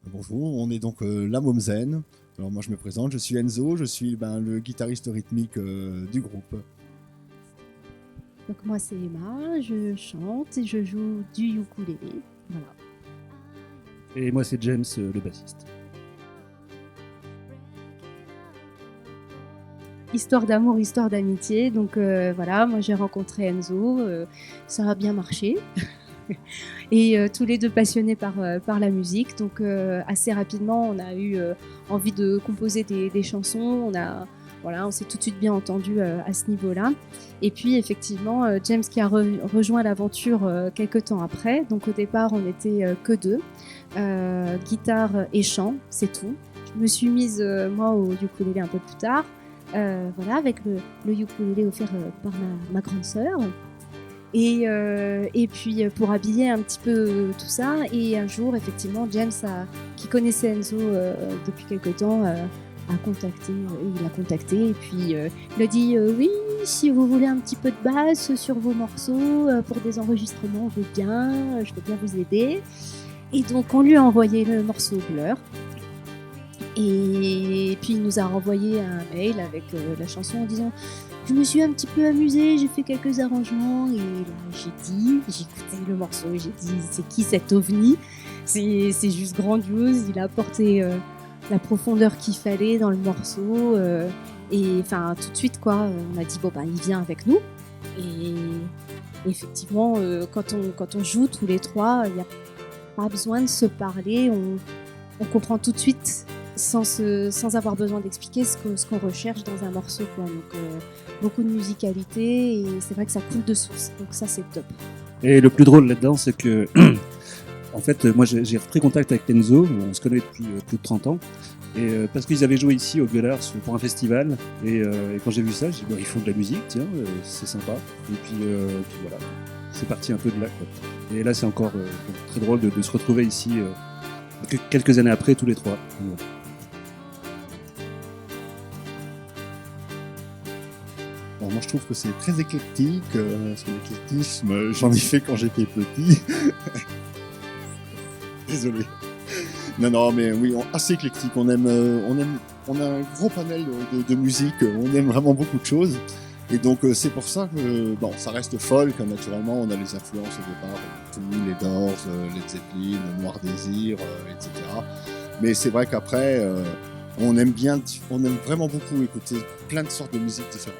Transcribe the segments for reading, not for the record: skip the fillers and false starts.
Bonjour, on est donc la Momzen. Alors moi je me présente, je suis Enzo, je suis le guitariste rythmique du groupe. Donc moi c'est Emma, je chante et je joue du ukulélé. Voilà. Et moi, c'est James, le bassiste. Histoire d'amour, histoire d'amitié. Donc voilà, moi j'ai rencontré Enzo, ça a bien marché. Et tous les deux passionnés par la musique. Donc assez rapidement, on a eu envie de composer des chansons. On s'est tout de suite bien entendu à ce niveau-là. Et puis effectivement, James qui a rejoint l'aventure quelques temps après. Donc au départ, on n'était que deux, guitare et chant, c'est tout. Je me suis mise moi au ukulélé un peu plus tard. Voilà, avec le ukulélé offert par ma grande sœur. Et puis pour habiller un petit peu tout ça, et un jour effectivement James qui connaissait Enzo depuis quelque temps il l'a contacté et puis il a dit oui, si vous voulez un petit peu de basse sur vos morceaux pour des enregistrements, je veux bien vous aider. Et donc on lui a envoyé le morceau Blur. Et puis il nous a renvoyé un mail avec la chanson en disant je me suis un petit peu amusée, j'ai fait quelques arrangements. Et là j'ai écouté le morceau et j'ai dit c'est qui cet ovni, c'est juste grandiose, il a apporté la profondeur qu'il fallait dans le morceau et enfin tout de suite quoi, on a dit bon bah il vient avec nous. Et effectivement quand on joue tous les trois, il n'y a pas besoin de se parler, on comprend tout de suite sans avoir besoin d'expliquer ce qu'on recherche dans un morceau, quoi. Donc beaucoup de musicalité et c'est vrai que ça coule de source, donc ça c'est top. Et le plus drôle là-dedans, c'est que, en fait, moi j'ai repris contact avec Enzo, on se connaît depuis plus de 30 ans, et parce qu'ils avaient joué ici au Gueulars pour un festival, et quand j'ai vu ça, j'ai dit, ils font de la musique, tiens, c'est sympa, et puis voilà, c'est parti un peu de là, quoi. Et là, c'est encore très drôle de se retrouver ici quelques années après, tous les trois. Voilà. Alors moi je trouve que c'est très éclectique, parce que l'éclectisme j'en ai fait quand j'étais petit. Désolé. Non, mais oui, assez éclectique. On a un gros panel de musique. On aime vraiment beaucoup de choses. Et donc c'est pour ça que bon, ça reste folk. Naturellement, on a les influences au départ, les Doors, Led Zeppelin, Noir Désir, etc. Mais c'est vrai qu'après, on aime vraiment beaucoup écouter plein de sortes de musiques différentes.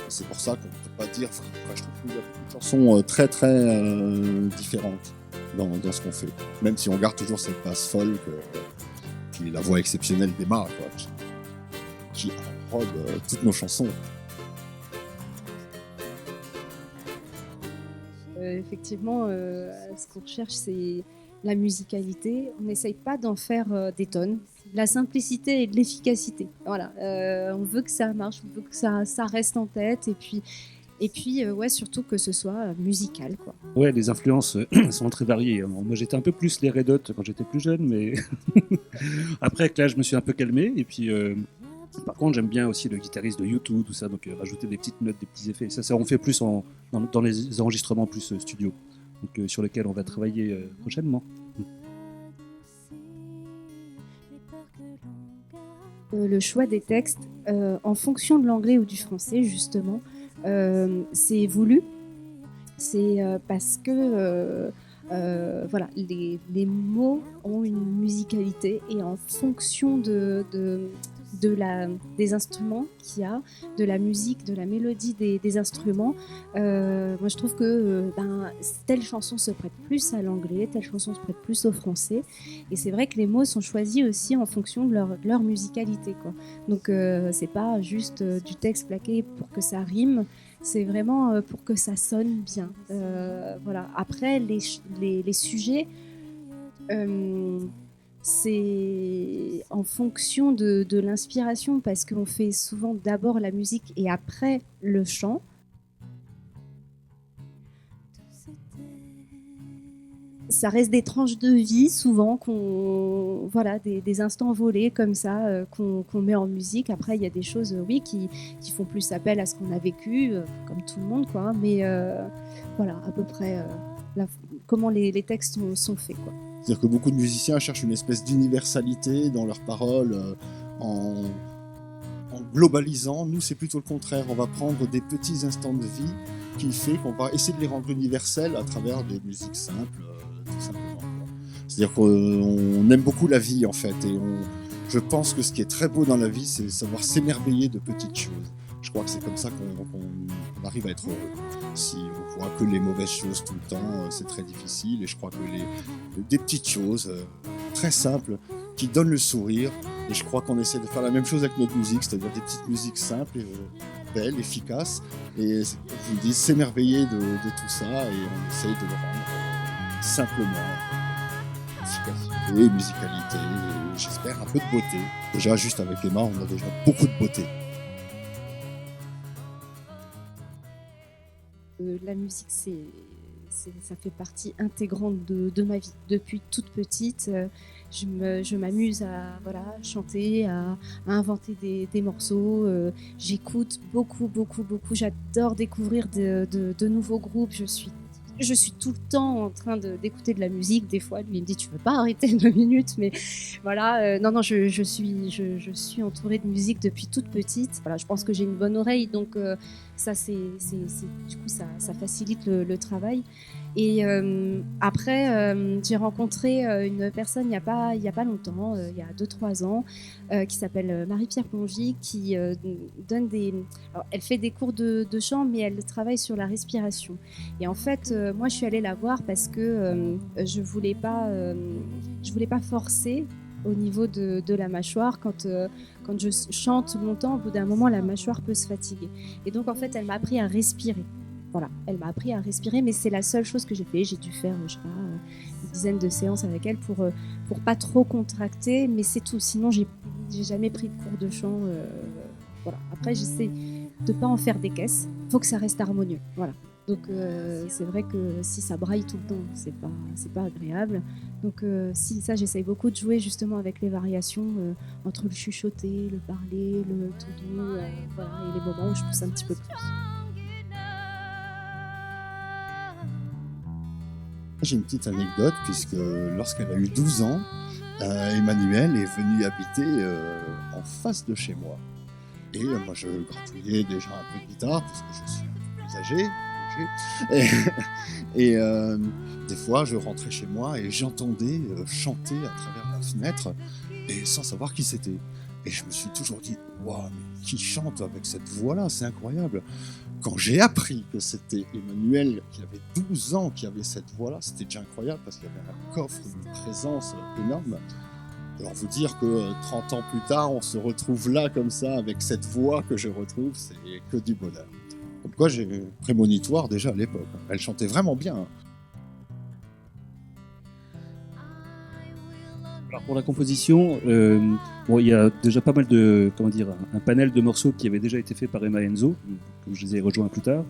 Et c'est pour ça qu'on ne peut pas dire. Enfin, je trouve qu'il y a beaucoup de chansons très très différentes dans ce qu'on fait. Même si on garde toujours cette base folk, qui est la voix exceptionnelle d'Emma, quoi, qui enrobe toutes nos chansons. Effectivement, ce qu'on recherche, c'est la musicalité. On n'essaye pas d'en faire des tonnes. La simplicité et de l'efficacité. Voilà. On veut que ça marche, on veut que ça reste en tête. Et puis ouais, surtout que ce soit musical, quoi. Ouais, les influences sont très variées. Moi, j'étais un peu plus les Red Hot quand j'étais plus jeune, mais après, là, je me suis un peu calmé. Et puis, par contre, j'aime bien aussi le guitariste de U2, tout ça, donc rajouter des petites notes, des petits effets. Ça on fait plus dans les enregistrements plus studio, donc sur lesquels on va travailler prochainement. Le choix des textes, en fonction de l'anglais ou du français, justement, c'est voulu. C'est parce que voilà, les mots ont une musicalité et en fonction des instruments qu'il y a, de la musique, de la mélodie des instruments, moi je trouve que telle chanson se prête plus à l'anglais, telle chanson se prête plus au français. Et c'est vrai que les mots sont choisis aussi en fonction de leur musicalité, quoi. Donc c'est pas juste du texte plaqué pour que ça rime, c'est vraiment pour que ça sonne bien. Voilà. Après, les sujets, c'est en fonction de l'inspiration, parce qu'on fait souvent d'abord la musique et après le chant. Ça reste des tranches de vie souvent, voilà, des instants volés comme ça qu'on met en musique. Après, il y a des choses, oui, qui font plus appel à ce qu'on a vécu, comme tout le monde, quoi. Mais voilà, à peu près comment les textes sont faits, quoi. C'est-à-dire que beaucoup de musiciens cherchent une espèce d'universalité dans leurs paroles en globalisant. Nous, c'est plutôt le contraire. On va prendre des petits instants de vie qui fait qu'on va essayer de les rendre universels à travers des musiques simples, tout simplement. C'est-à-dire qu'on aime beaucoup la vie, en fait, et je pense que ce qui est très beau dans la vie, c'est savoir s'émerveiller de petites choses. Je crois que c'est comme ça qu'on arrive à être heureux. Si on voit que les mauvaises choses tout le temps, c'est très difficile. Et je crois que des petites choses très simples qui donnent le sourire. Et je crois qu'on essaie de faire la même chose avec notre musique, c'est-à-dire des petites musiques simples, belles, efficaces. Et je vous dis, s'émerveiller de tout ça. Et on essaye de le rendre simplement. Efficacité, musicalité, et j'espère un peu de beauté. Déjà, juste avec Emma, on a déjà beaucoup de beauté. La musique, ça fait partie intégrante de ma vie. Depuis toute petite, je m'amuse à chanter, à inventer des morceaux. J'écoute beaucoup. J'adore découvrir de nouveaux groupes. Je suis tout le temps en train d'écouter de la musique. Des fois, lui il me dit, tu veux pas arrêter 2 minutes, mais voilà. Non, je suis entourée de musique depuis toute petite. Voilà, je pense que j'ai une bonne oreille, donc ça, du coup, ça facilite le travail. Et après, j'ai rencontré une personne il y a pas longtemps, il y a 2-3 ans, qui s'appelle Marie-Pierre Pongy, qui donne alors, elle fait des cours de chant, mais elle travaille sur la respiration. Et en fait, moi, je suis allée la voir parce que je voulais pas forcer au niveau de la mâchoire. Quand je chante longtemps, au bout d'un moment, la mâchoire peut se fatiguer. Et donc, en fait, elle m'a appris à respirer. Voilà, elle m'a appris à respirer, mais c'est la seule chose que j'ai fait. J'ai dû faire, je sais pas, une dizaine de séances avec elle pour pas trop contracter, mais c'est tout. Sinon, j'ai jamais pris de cours de chant. Voilà. Après, j'essaie de pas en faire des caisses. Faut que ça reste harmonieux. Voilà. Donc, c'est vrai que si ça braille tout le temps, c'est pas agréable. Donc, si ça, j'essaye beaucoup de jouer justement avec les variations entre le chuchoter, le parler, le tout doux, voilà, et les moments où je pousse un petit peu plus. J'ai une petite anecdote, puisque lorsqu'elle a eu 12 ans, Emmanuel est venu habiter en face de chez moi. Et moi, je gratouillais déjà un peu de guitare, parce que je suis un peu plus âgé. Et des fois, je rentrais chez moi et j'entendais chanter à travers la fenêtre, et sans savoir qui c'était. Et je me suis toujours dit, waouh, mais qui chante avec cette voix-là, c'est incroyable. Quand j'ai appris que c'était Emmanuel, qui avait 12 ans, qui avait cette voix-là, c'était déjà incroyable, parce qu'il y avait un coffre, une présence énorme. Alors vous dire que 30 ans plus tard, on se retrouve là comme ça, avec cette voix que je retrouve, c'est que du bonheur. Comme quoi, j'ai prémonitoire déjà à l'époque. Elle chantait vraiment bien. Alors pour la composition, il y a déjà pas mal un panel de morceaux qui avait déjà été fait par Emma et Enzo, que je les ai rejoints plus tard.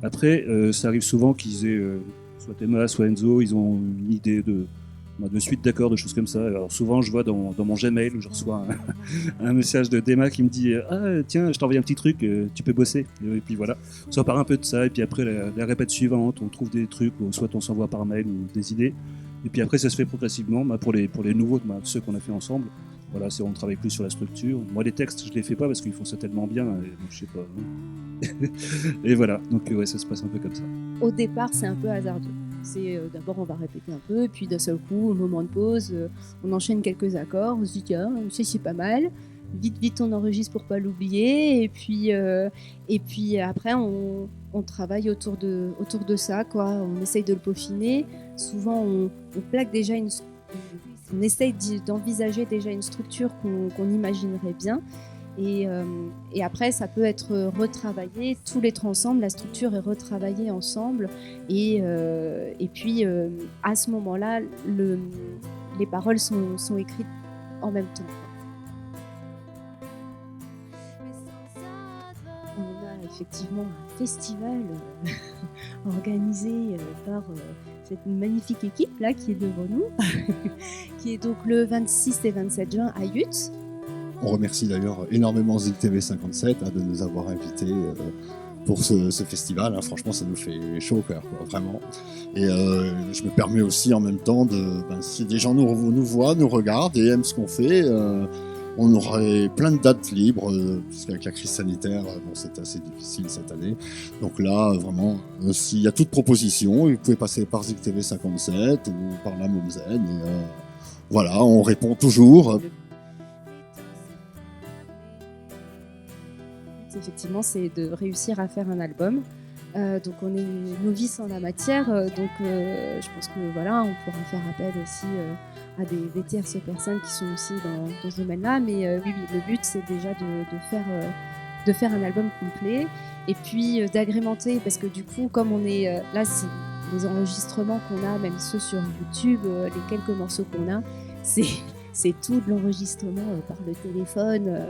Après, ça arrive souvent qu'ils aient, soit Emma, soit Enzo, ils ont une idée de suite d'accords, de choses comme ça. Alors souvent, je vois dans mon Gmail, où je reçois un message d'Emma qui me dit « Ah, tiens, je t'envoie un petit truc, tu peux bosser ». Et puis voilà, ça part un peu de ça, et puis après, la répète suivante, on trouve des trucs, soit on s'envoie par mail ou des idées. Et puis après, ça se fait progressivement. Pour les nouveaux, ceux qu'on a fait ensemble, voilà, on travaille plus sur la structure. Moi, les textes, je les fais pas parce qu'ils font ça tellement bien. Et donc, je sais pas. Et voilà, donc ouais, ça se passe un peu comme ça. Au départ, c'est un peu hasardeux. C'est d'abord, on va répéter un peu, et puis d'un seul coup, au moment de pause, on enchaîne quelques accords. On se dit tiens, c'est pas mal. Vite, on enregistre pour pas l'oublier. Et puis après, on travaille autour de ça, quoi. On essaye de le peaufiner. Souvent, on plaque déjà on essaye d'envisager déjà une structure qu'on imaginerait bien. Et après, ça peut être retravaillé, tous les trois ensemble, la structure est retravaillée ensemble. Et puis, à ce moment-là, les paroles sont écrites en même temps. On a effectivement un festival organisé par cette magnifique équipe là qui est devant nous, qui est donc le 26 et 27 juin à Yutz. On remercie d'ailleurs énormément Zik TV 57 de nous avoir invités pour ce festival. Hein. Franchement, ça nous fait chaud au cœur, quoi, vraiment. Et je me permets aussi en même temps si des gens nous voient, nous regardent et aiment ce qu'on fait, on aurait plein de dates libres, parce qu'avec la crise sanitaire, c'est assez difficile cette année. Donc là, vraiment, s'il y a toute proposition, vous pouvez passer par ZigTV 57 ou par la Momzen. Et voilà, on répond toujours. Effectivement, c'est de réussir à faire un album. Donc on est novice en la matière, donc je pense que voilà, on pourra faire appel aussi à des tierces personnes qui sont aussi dans ce domaine-là. Mais oui, le but c'est déjà de faire un album complet et puis d'agrémenter, parce que du coup, comme on est là, c'est les enregistrements qu'on a, même ceux sur YouTube, les quelques morceaux qu'on a, c'est tout de l'enregistrement par le téléphone,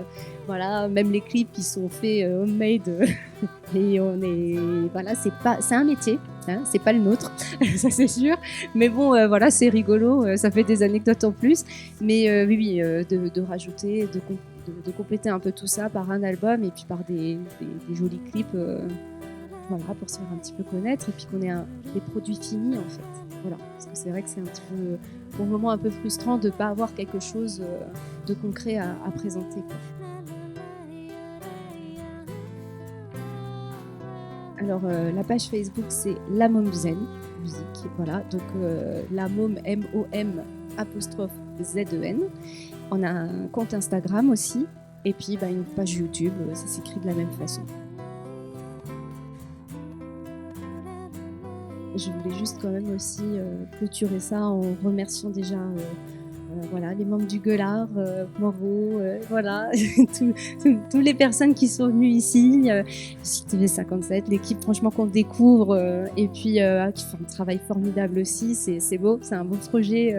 voilà, même les clips qui sont faits homemade. Et voilà, c'est un métier, hein, c'est pas le nôtre, ça c'est sûr. Mais bon, voilà, c'est rigolo, ça fait des anecdotes en plus. Mais oui, de rajouter, de compléter un peu tout ça par un album et puis par des jolis clips, voilà, pour se faire un petit peu connaître et puis qu'on ait des produits finis en fait. Voilà, parce que c'est vrai que c'est un petit peu, pour le moment, un peu frustrant de ne pas avoir quelque chose de concret à présenter, quoi. Alors, la page Facebook, c'est La Momzen Musique, voilà. Donc, La Mom, M-O-M, apostrophe Z-E-N. On a un compte Instagram aussi. Et puis, une page YouTube, ça s'écrit de la même façon. Je voulais juste quand même aussi clôturer ça en remerciant déjà voilà, les membres du Gueulard, Moreau, voilà, toutes les personnes qui sont venues ici, ZigTV 57, l'équipe franchement qu'on découvre et puis qui fait un travail formidable aussi, c'est beau, c'est un beau projet,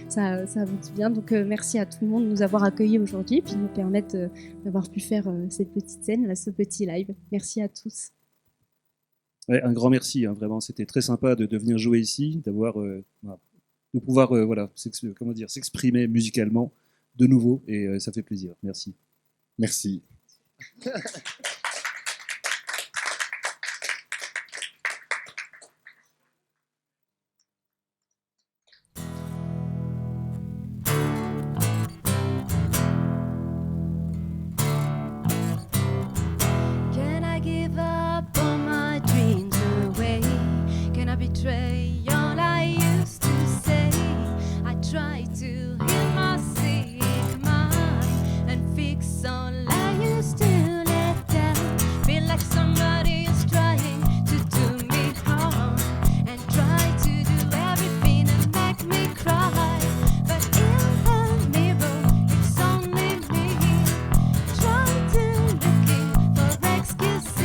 ça avance bien. Donc merci à tout le monde de nous avoir accueillis aujourd'hui et puis de nous permettre d'avoir pu faire cette petite scène, là, ce petit live. Merci à tous. Ouais, un grand merci, hein, vraiment, c'était très sympa de venir jouer ici, de pouvoir voilà, s'exprimer musicalement de nouveau, et ça fait plaisir. Merci. Merci. Can I give up all my dreams away? Can I betray all I used to say? I try to heal my sick mind and fix all I used to let down. Feel like somebody is trying to do me harm and try to do everything and make me cry. But in the mirror, it's only me trying to looking for excuses.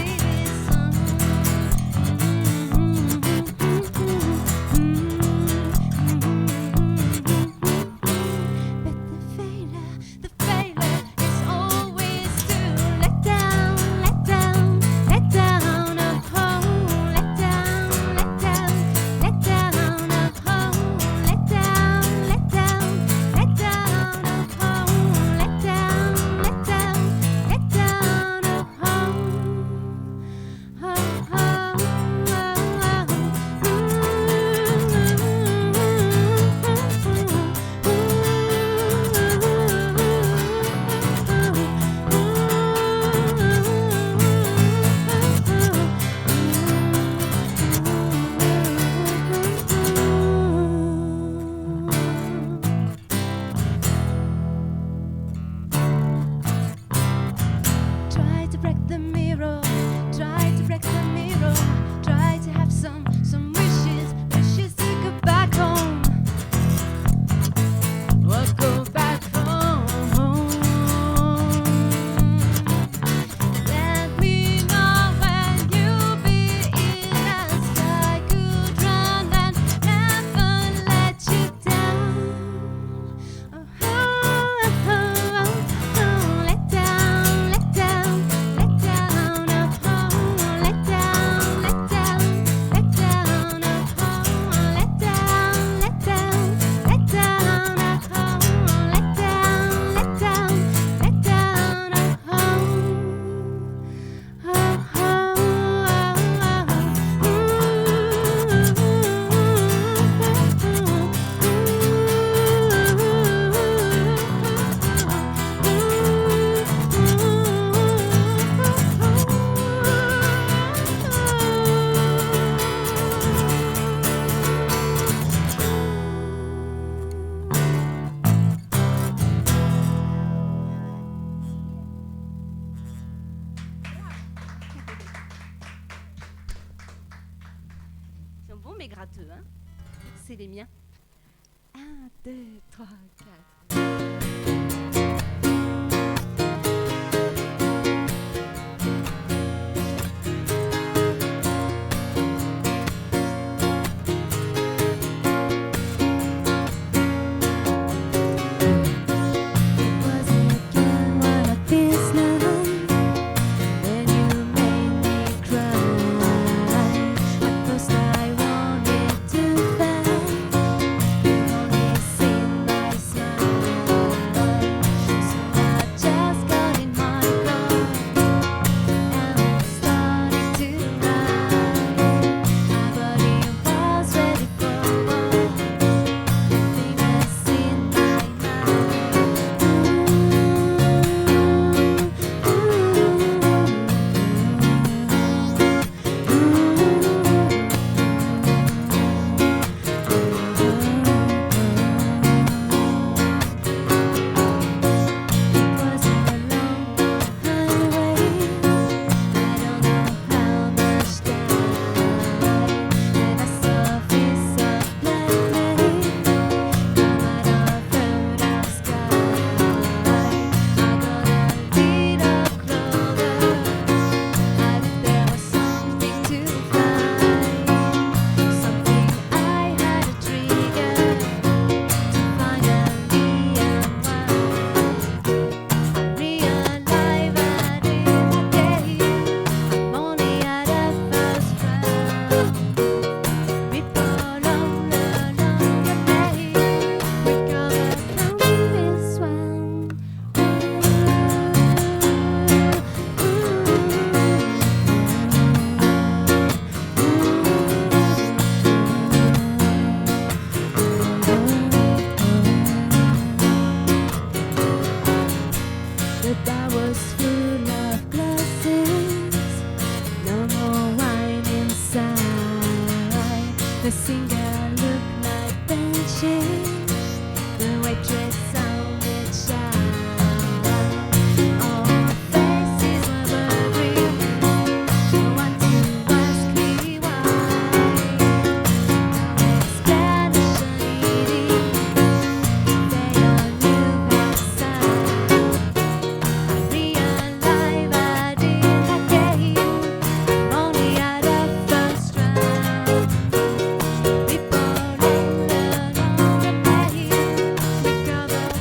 gratteux, hein. C'est les miens. 1, 2, 3, 4. The singer looked like benches. The waitress sounded shy. All faces were worried. No one to ask me why. Spanish and eating. They all knew outside. I realized I didn't like you. Only at a first round. Before I learn on the night, we cover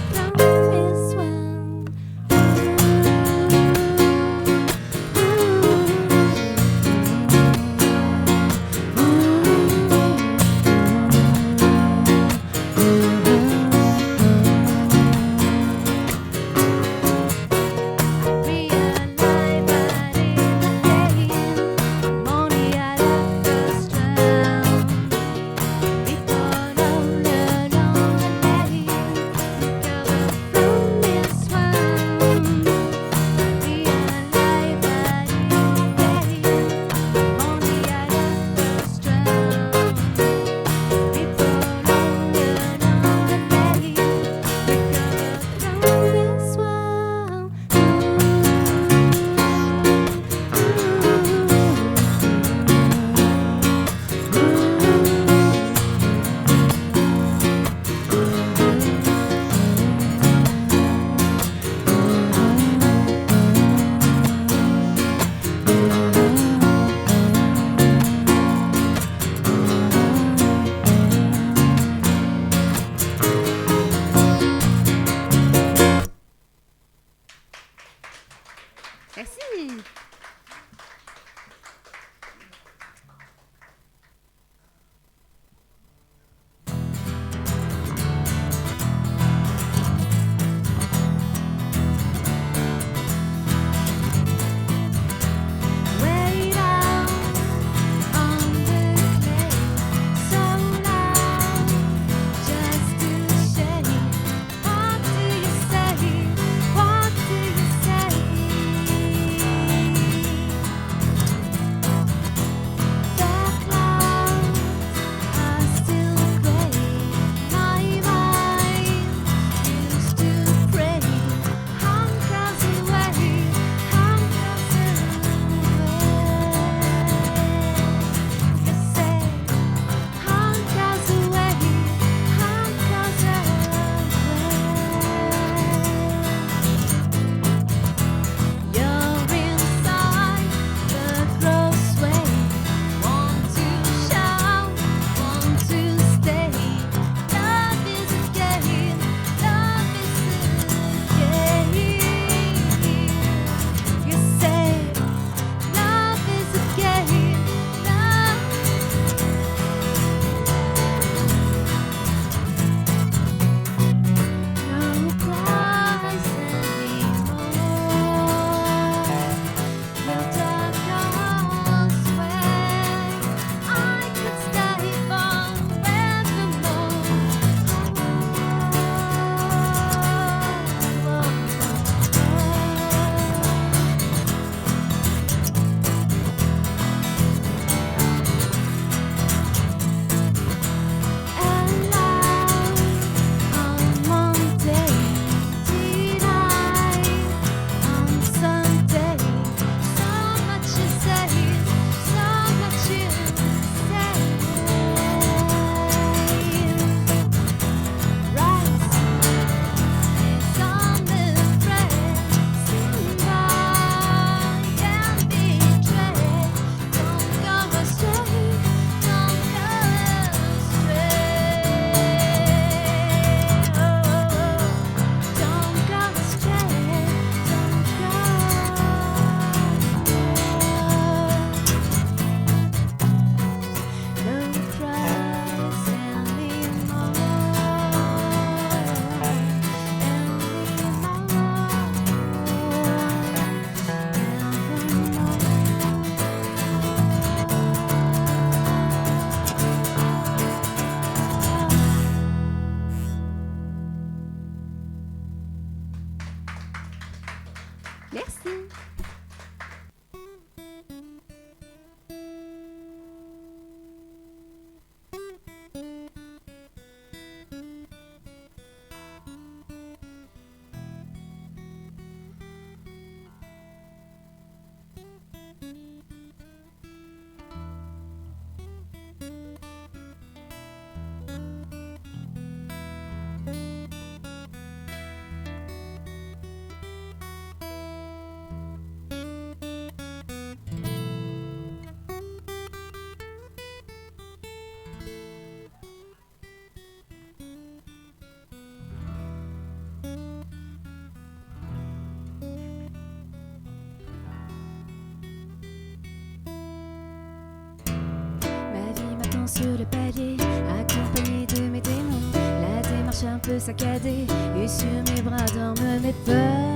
descends sur le palier, accompagné de mes démons. La démarche un peu saccadée, et sur mes bras dorment mes peurs.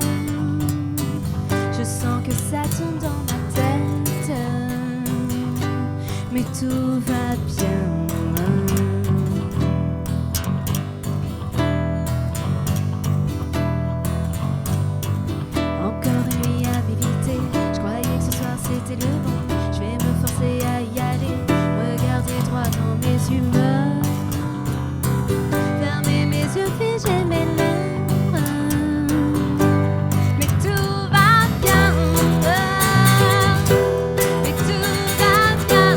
Je sens que ça tourne dans ma tête, mais tout va bien. Encore une nuit à m'éviter, je croyais que ce soir c'était le bon. Je vais me forcer à y aller, regarder droit dans mes humeurs. Fermer mes yeux, figer mes lèvres, mais tout va bien, mais tout va bien.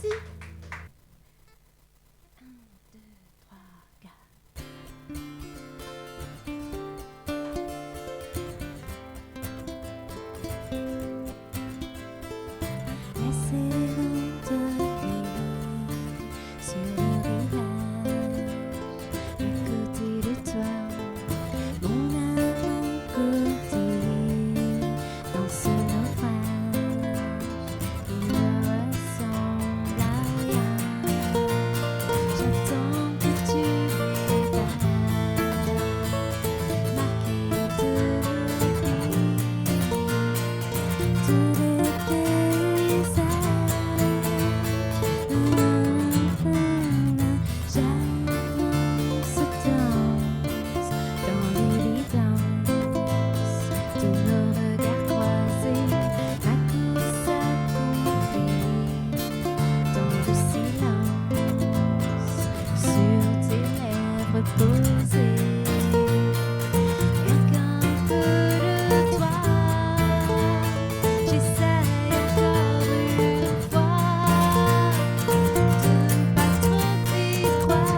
Merci. 1, 2, 3, 4. Laissez-vous tomber sur le rivage, à côté de toi, mon avant-côté, dans ce naufrage qui ne ressemble à rien. J'attends que tu m'évades, marqué de tous les paysages. J'avance, danse dans l'évidence de nos regards croisés. Ma course accomplie dans le silence sur tes lèvres posées. Rien qu'un peu de toi, j'essaye encore une fois de ne pas trop y croire.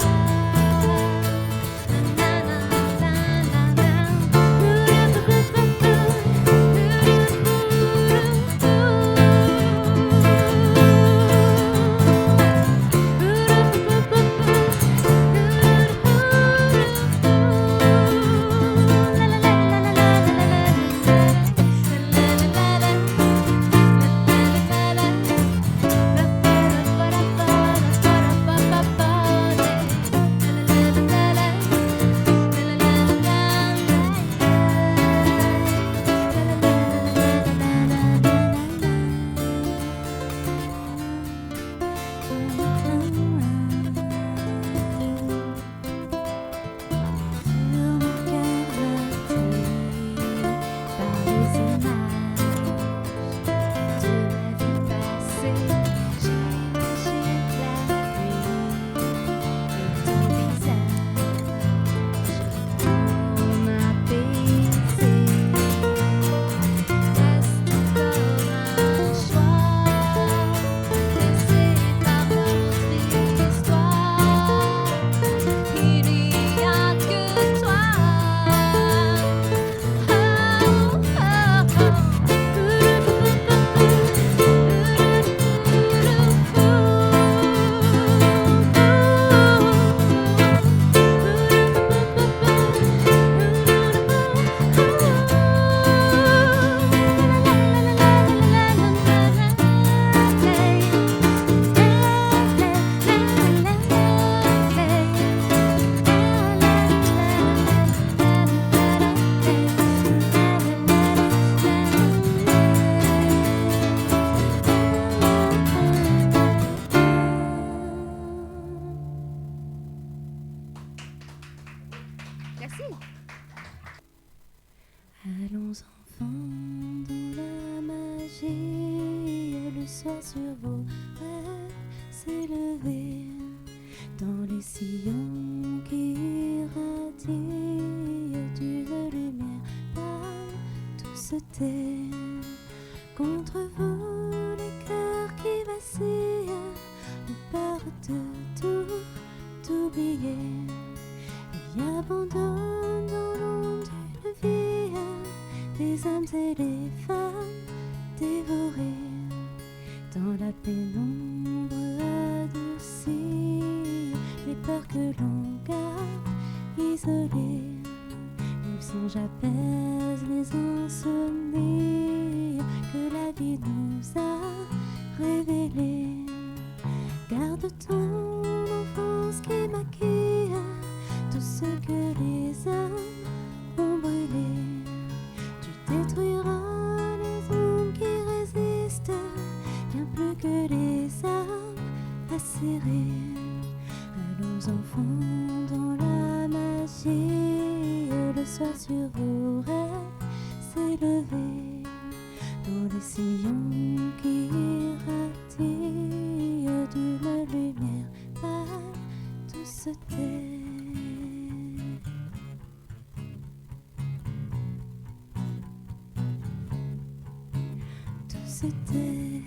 Merci. Allons enfants dans la magie, le soir sur vos rêves s'élever, dans les sillons qui irradient d'une lumière pâle, tout se tait. Contre vous les cœurs qui vacillent, ont peur de tout oublier, et abandonnent dans l'ombre d'une vie des âmes et les femmes dévorées, dans la pénombre adoucie, les peurs que l'on garde isolées. Les songes apaisent les insomnies que la vie nous a révélées. Garde ton enfance qui maquille tout ce que les hommes ont brûlé. Tu détruiras les ombres qui résistent, bien plus que les armes acérées. Allons enfants dans la magie, le soir sur vos rêves s'élever, dans les sillons qui irradient d'une lumière pâle, tout se tait. Tout se tait.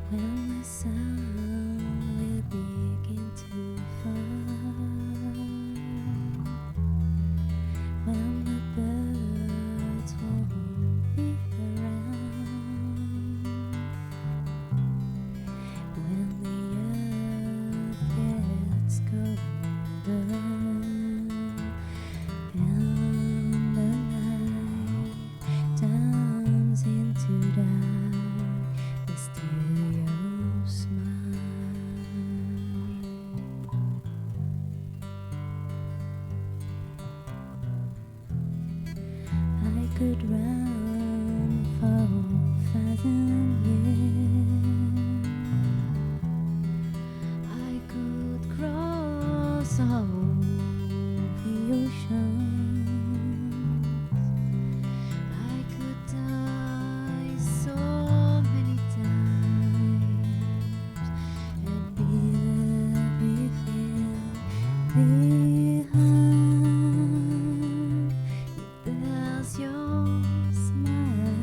When the sun will begin to fall, when the birds won't be around, when the earth gets colder and the night turns into dark, still your smile. I could run for 1,000 years. I could cross all the oceans. I could die so many times and leave everything behind. There's your smile.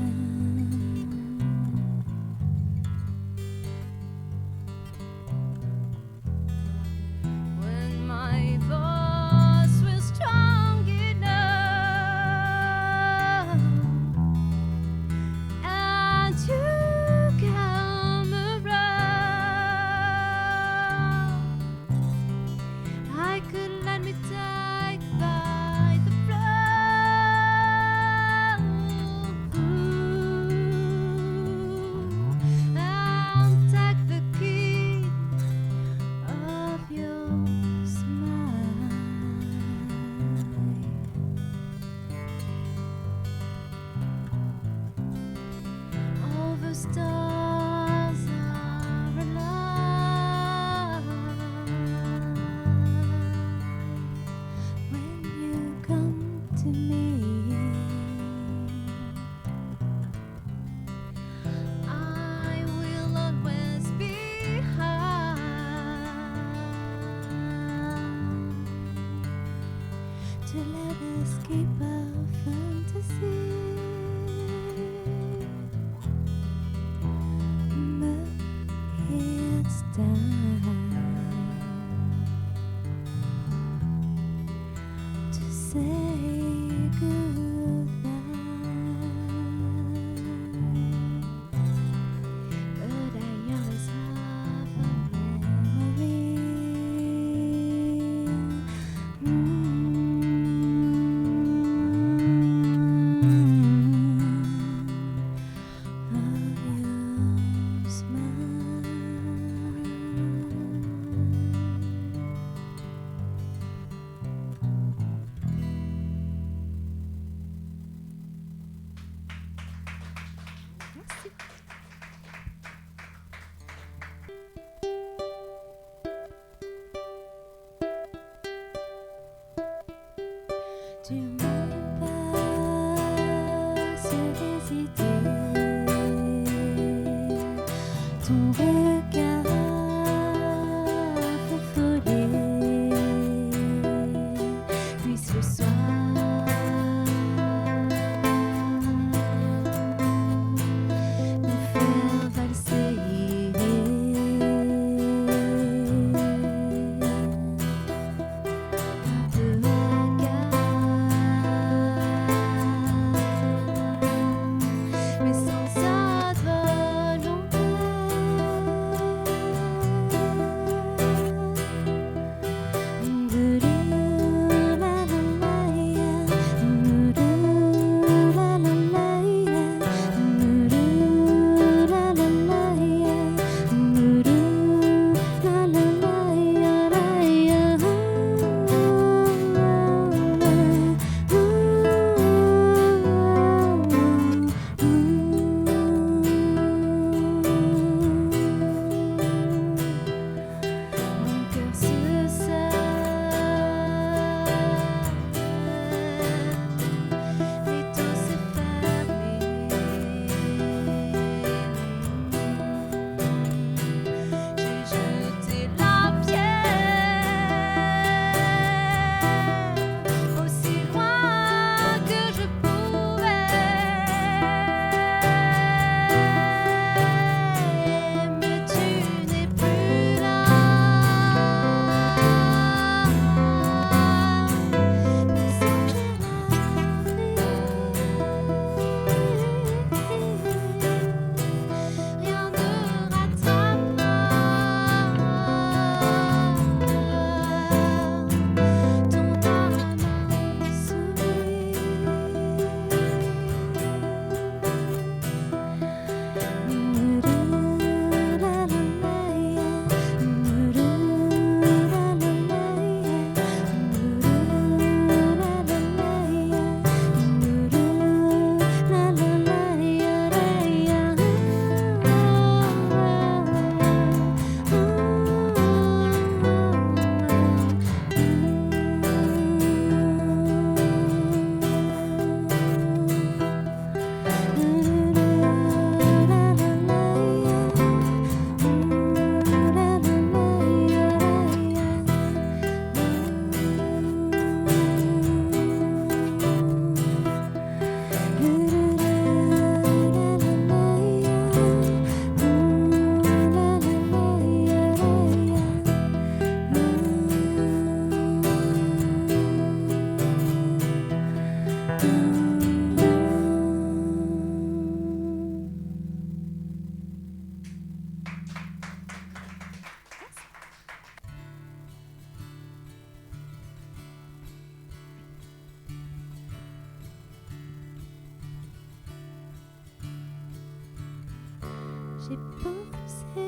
J'ai posé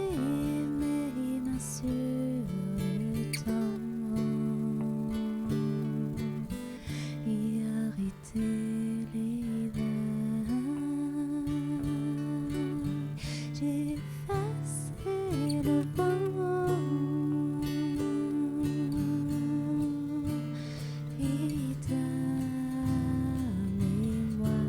mes mains sur le temps et arrêté l'hiver. J'ai effacé le vent et ta mémoire.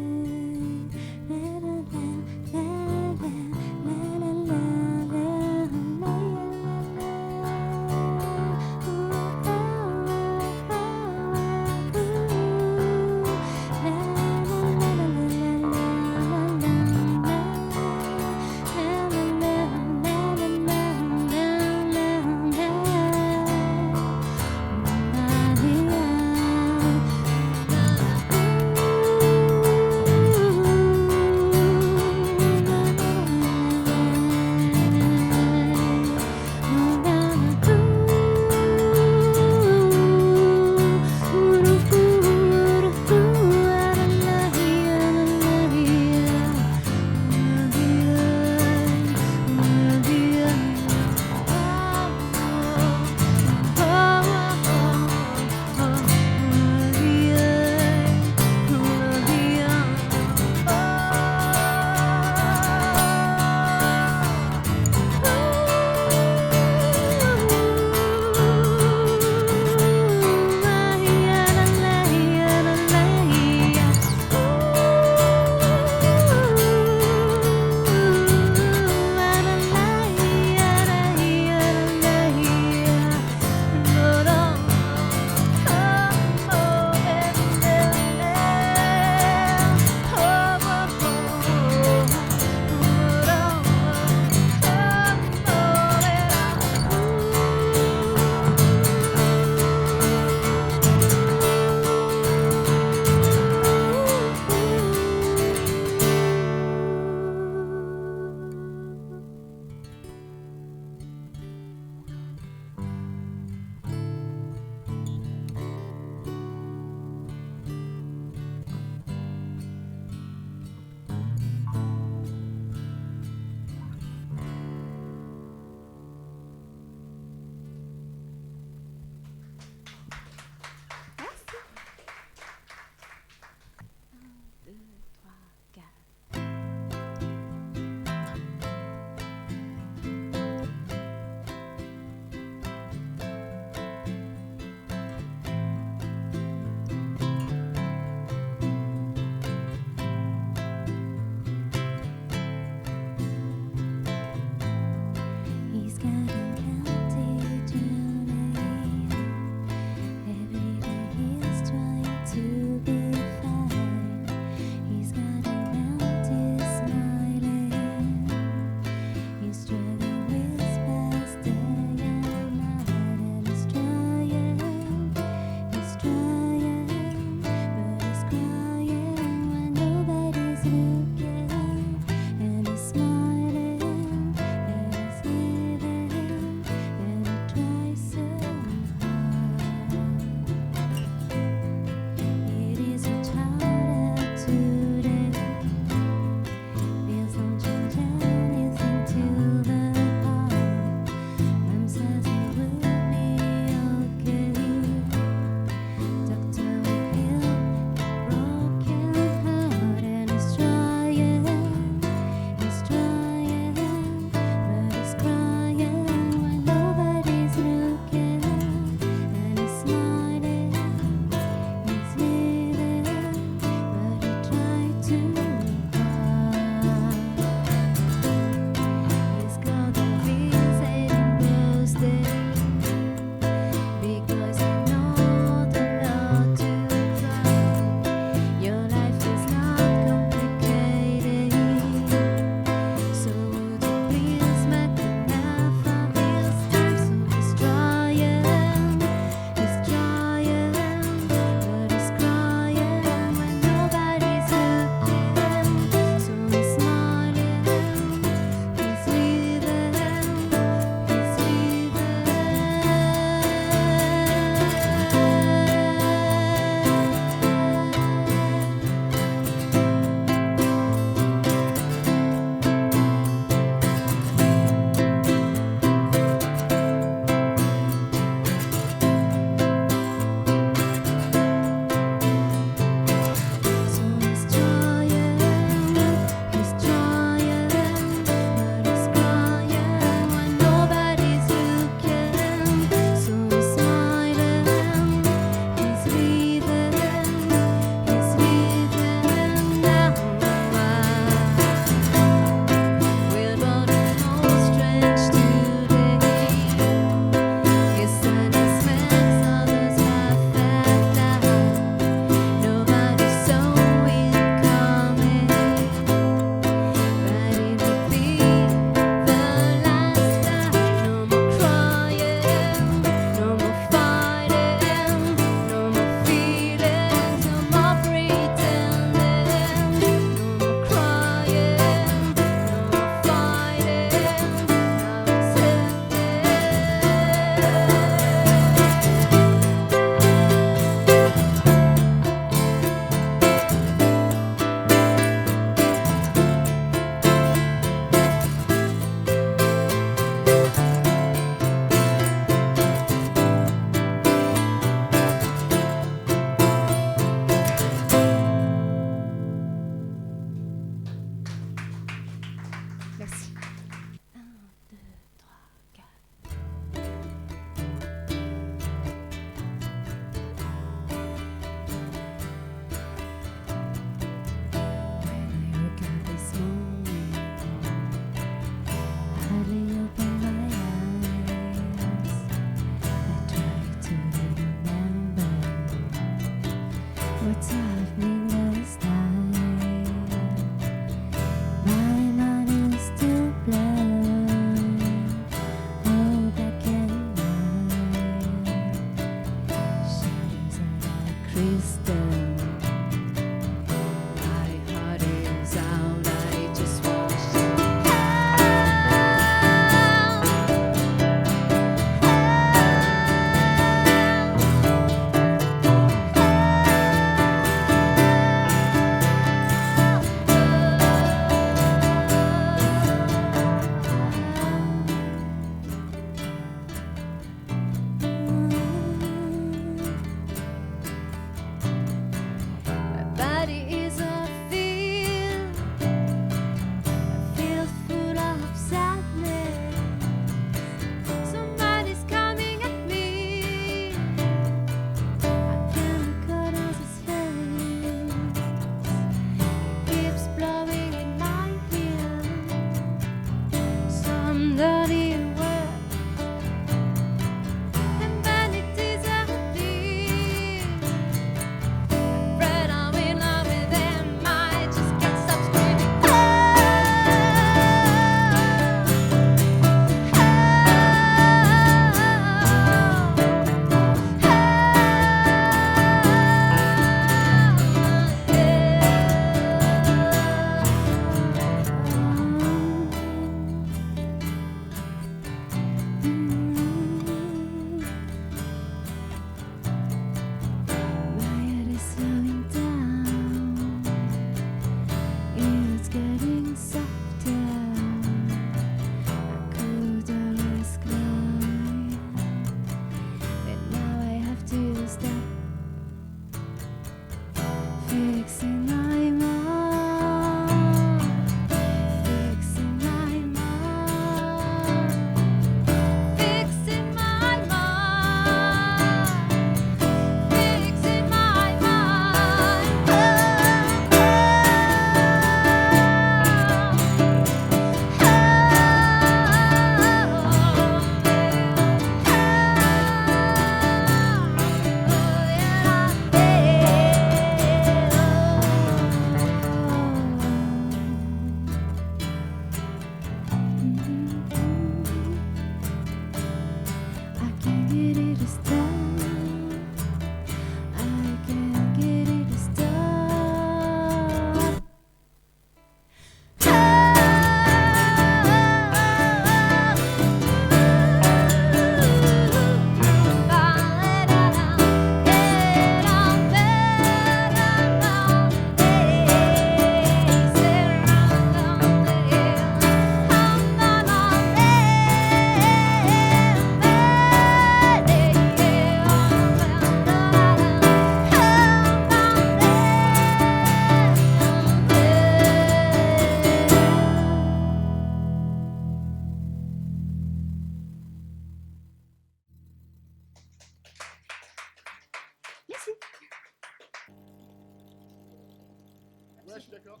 Ouais, je suis d'accord.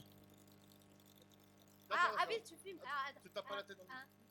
Ah, D'accord, oui, tu filmes. Ah, Tu tapes pas la tête dans le ah.